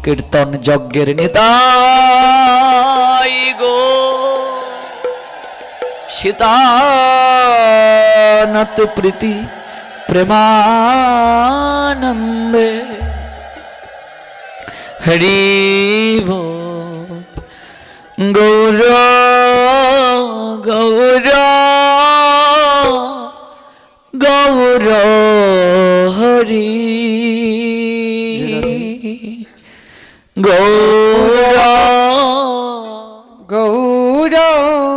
সংকীর্তন যজ্ঞের নিতাই গো সীতানাথ প্রীতি প্রেমানন্দে হরি গৌর গৌর গৌর হরি গৌর গৌর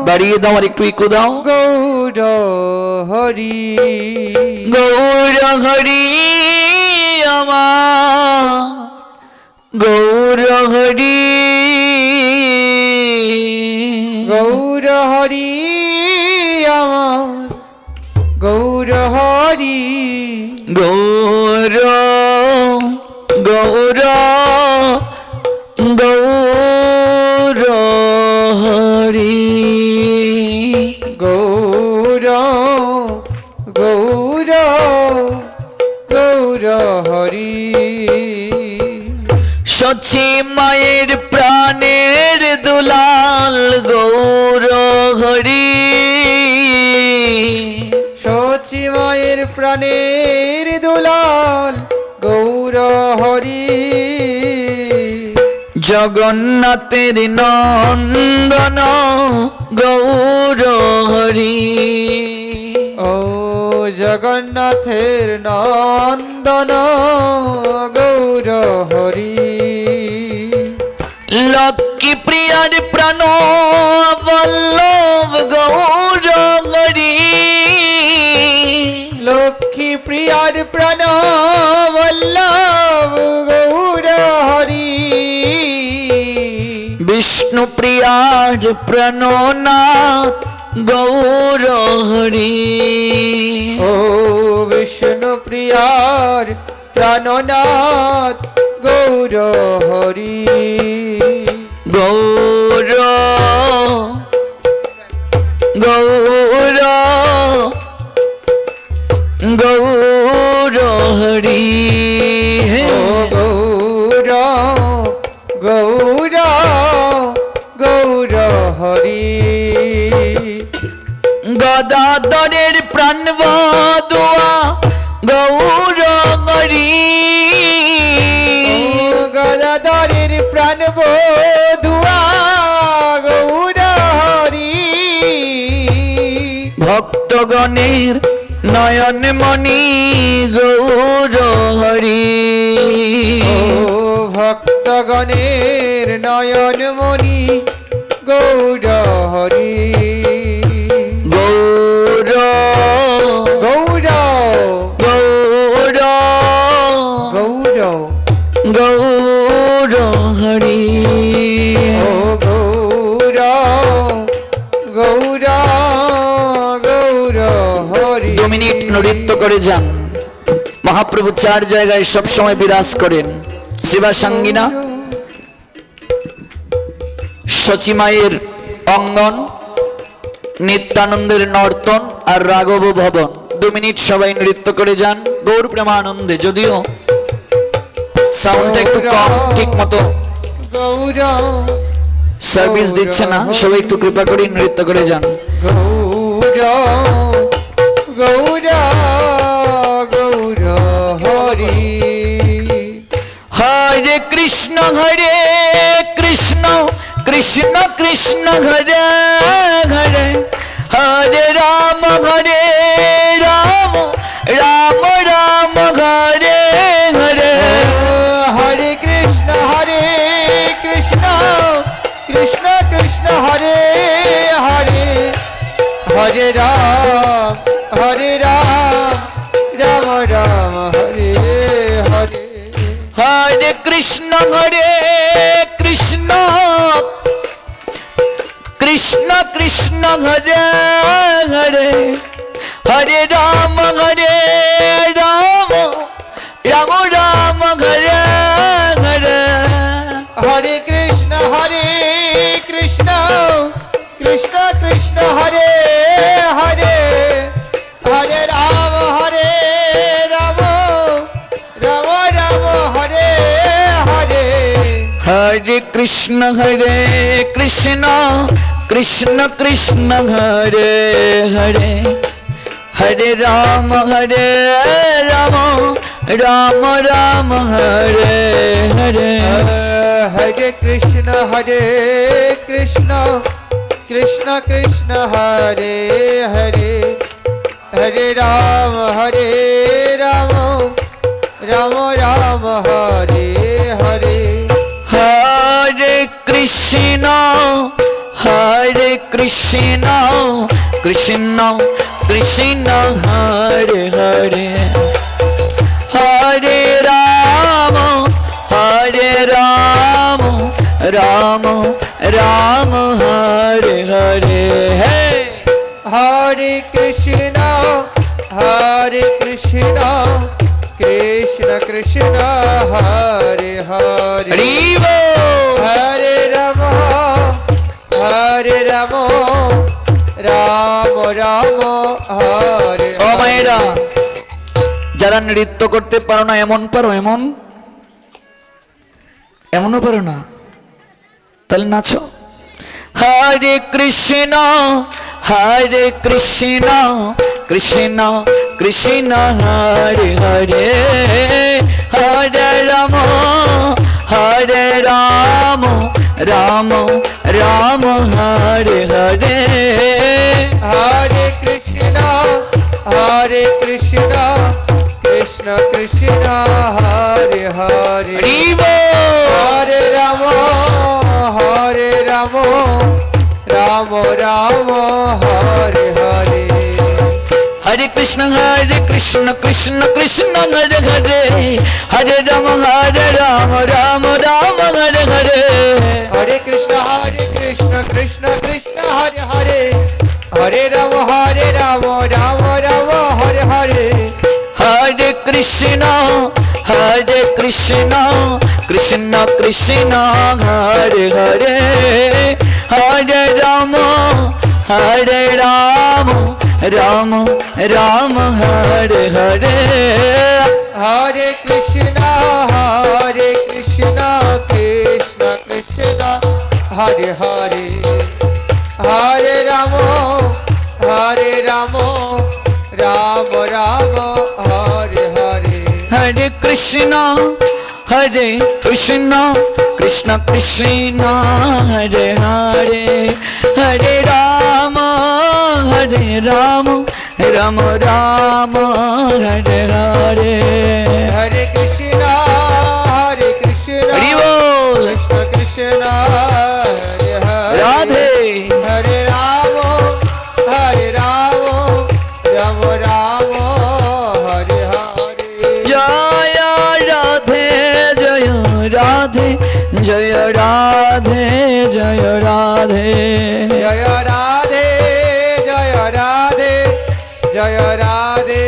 বাড়িয়ে দাও আর একটু ইকো দাও গৌর হরি গৌর হরি আমার গৌর হরি গৌর হরি আমার গৌর হরি গৌর গৌর গৌর হরি গৌর গৌর গৌর হরি সচি মায়ের প্রাণের দুলাল গৌর হরি সচি মায়ের প্রাণের দুলাল গৌর হরি জগন্নাথের নন্দন গৌর হরি ও জগন্নাথের নন্দন গৌর হরি লক্ষ্মী প্রিয়ার প্রাণ বল্লভ গৌর হরি লক্ষ্মী প্রিয়ার প্রাণ বল্লভ গৌর হরি বিষ্ণু প্রিয়ার প্রাণনাথ গৌর হরি ও বিষ্ণু প্রিয়ার প্রাণনাথ গৌর হরি গৌর গৌর গৌর হরি ও গৌর গৌর গৌর হরি গদাধরের প্রাণ বদুয়া গৌর হরি গদাধরের প্রাণ বধুয়া গৌর হরি ভক্তগণের নয়ন মণি গৌর হরি ও ভক্তগণের নয়ন মণি গৌর হরি গৌর গৌর গৌর গৌর গৌর হরি ও গৌর গৌর গৌর হরি 2 মিনিট নৃত্য করে যান। মহাপ্রভু 4 জায়গায় সব সময় বিরাজ করেন। শিবা সঙ্গিনা, সচিমায়ের অঙ্গন, নিত্যানন্দের নর্তন আর রাঘব ভবন। 2 মিনিট সবাই নৃত্য করে যান গৌর প্রেমানন্দে। যদিও সাউন্ডটা একটু কম, ঠিক মতো গৌর সার্ভিস দিচ্ছে না, সবাই একটু কৃপা করে নৃত্য করে যান। গৌর গৌর গৌর হরি হরে কৃষ্ণ কৃষ্ণ কৃষ্ণ হরে হরে হরে রাম রাম রাম হরে হরে হরে কৃষ্ণ কৃষ্ণ কৃষ্ণ হরে হরে হরে রাম রাম রাম হরে হরে হরে কৃষ্ণ কৃষ্ণ কৃষ্ণ কৃষ্ণ হরে হরে হরে রাম রাম রাম হরে হরে হরে কৃষ্ণ কৃষ্ণ কৃষ্ণ হরে হরে হরে রাম রাম রাম হরে হরে হরে কৃষ্ণ কৃষ্ণ কৃষ্ণ হরে হরে হরে রাম রাম রাম হরে হরে হরে কৃষ্ণ কৃষ্ণ কৃষ্ণ হরে হরে হরে রাম রাম রাম হরে হরে হরে কৃষ্ণ কৃষ্ণ কৃষ্ণ হরে হরে হরে রাম রাম রাম হরে হরে হরে কৃষ্ণ কৃষ্ণ কৃষ্ণ হরে হরে হরি বল। হরে রাম রাম রাম হরে ও মায়েরা, যারা নৃত্য করতে পারো না, এমন পারো, এমনও পারো না, তাহলে নাচো। হরে কৃষ্ণ কৃষ্ণ কৃষ্ণ হরে হরে হরে রাম রাম রাম হরে হরে হরে কৃষ্ণ কৃষ্ণ কৃষ্ণ হরে হরে হরি বল। হরে রাম রাম হরে হরে হরে কৃষ্ণ কৃষ্ণ কৃষ্ণ হরে হরে হরে রাম রাম হরে হরে হরে কৃষ্ণ কৃষ্ণ হরে হরে হরে রাম রাম হরে হরে হরে কৃষ্ণ কৃষ্ণ কৃষ্ণ হরে হরে হরে রাম রাম রাম হরে হরে হরে কৃষ্ণ কৃষ্ণ কৃষ্ণ হরে হরে হরে রাম রাম রাম হরে হরে হরে কৃষ্ণ কৃষ্ণ কৃষ্ণ হরে হরে হরে রাম রাম রাম হরে হরে হরে কৃষ্ণ হরি বল। কৃষ্ণ হরে হরে রাধে হরে রাম রাম হরে হরে জয় রাধে জয় রাধে জয় রাধে জয় রাধে জয় রাধে জয় রাধে জয় রাধে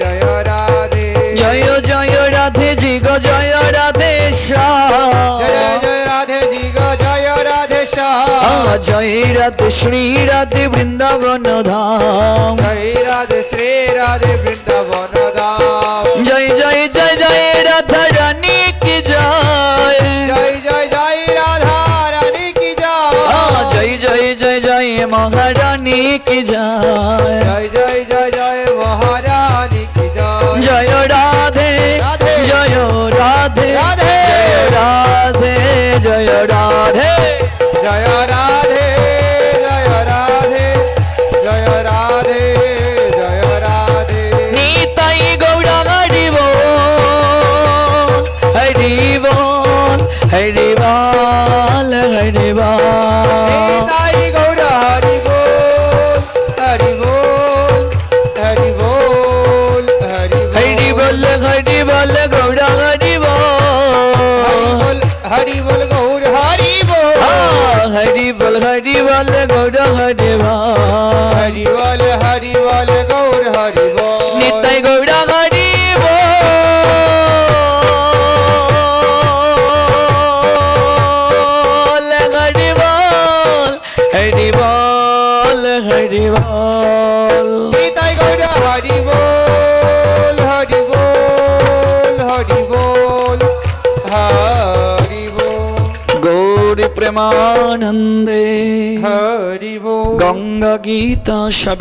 জয় রাধে জয় জয় রাধে জি গো জয় রাধে শ্যাম জয় রাধে জি গো জয় রাধে শ্যাম জয় রাধে শ্রী রাধে বৃন্দাবন ধাম জয় রাধে শ্রী রাধে বৃন্দাবন ধাম জয় জয় জয় জয় রাধা রানী কি জয় জয় রাধা রানী কি জয় জয় জয় জয় জয় মহারানী কি জয় জয় মহারানী কি জয় জয় রাধে রাধে জয় রাধে রাধে জয় রাধে জয় রাধে জয় রাধে জয় রাধে জয় রাধে নিতাই গৌড়া হরি বল হরি বল হরি বল হরি বল তাই গৌর হরি বল হরি বল হরি বল হরি বল হরি বল গৌড়া হরি বল হরি বল গৌর হরি বল হরি বল গৌড়া হরি বল হরি বল গৌর হরি বল নিতাই গৌড়া হরি বল হরি বল হরি বল হরি বল তাই গৌর হরি বল হরি বল হরি বল হরি বল গৌরী প্রেমানন্দে হরি বল গঙ্গা গীতা সবই